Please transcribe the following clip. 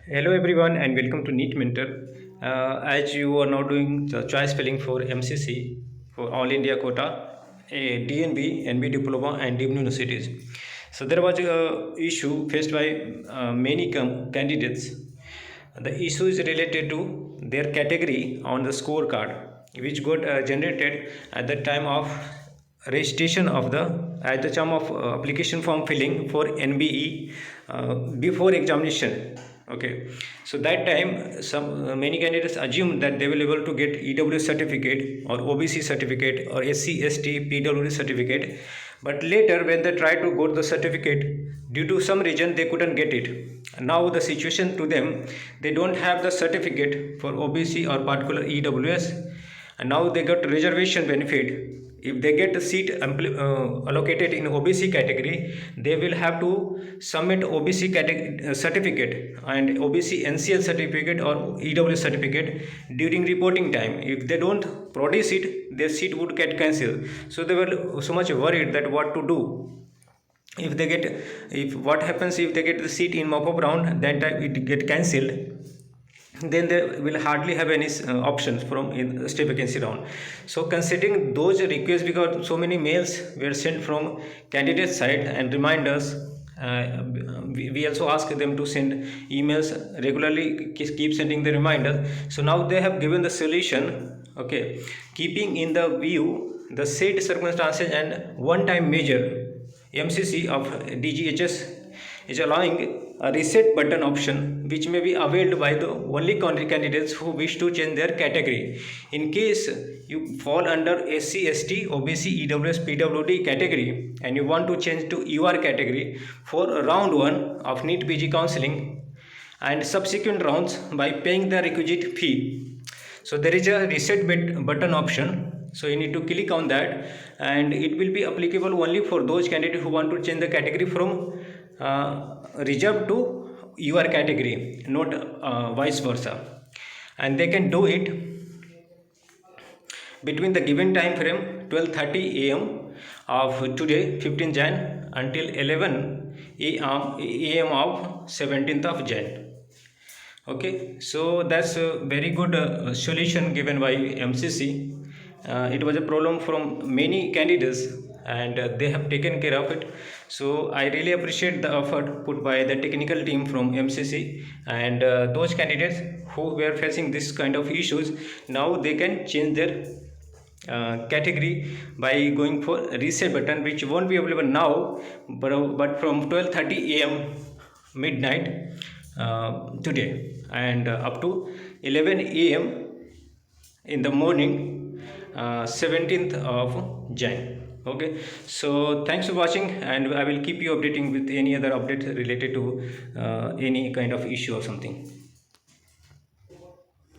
Hello everyone and welcome to NEET Mentor. As you are now doing the choice filling for MCC for All India quota, a DNB, NB diploma and deemed universities. So there was a issue faced by many candidates. The issue is related to their category on the scorecard, which got generated at the time of registration of the at the time of application form filling for NBE before examination. Okay, so that time some many candidates assume that they will be able to get EWS certificate or OBC certificate or SC/ST PWD certificate, but later when they try to get the certificate, due to some reason they couldn't get it. Now the situation to them, they don't have the certificate for OBC or particular EWS, and now they got reservation benefit. If they get a seat allocated in OBC category, they will have to submit OBC certificate and OBC NCL certificate or EWS certificate during reporting time. If they don't produce it, their seat would get cancelled. So they were so much worried that what to do. If what happens if they get the seat in mop-up round, that time it get cancelled, then they will hardly have any options from in state vacancy round. So considering those requests, because so many mails were sent from candidate side and reminders, we also ask them to send emails regularly, keep sending the reminder. So now they have given the solution. Okay, keeping in the view the said circumstances and one time measure, MCC of DGHS is allowing a reset button option which may be availed by the only candidates who wish to change their category. In case you fall under SC/ST, OBC, EWS, PWD category and you want to change to UR category for round 1 of NEET PG counseling and subsequent rounds by paying the requisite fee. So there is a reset button option. So you need to click on that, and it will be applicable only for those candidates who want to change the category from reserved to your category, not vice versa. And they can do it between the given time frame 12:30 a.m. of today 15 Jan until 11 a.m. of 17th of Jan. Okay, so that's a very good solution given by MCC. It was a problem from many candidates, and they have taken care of it. So I really appreciate the effort put by the technical team from MCC, and those candidates who were facing this kind of issues, now they can change their category by going for reset button, which won't be available now, but from 12:30 a.m. midnight today and up to 11 a.m. in the morning 17th of Jan. Okay, so thanks for watching, and I will keep you updating with any other update related to any kind of issue or something.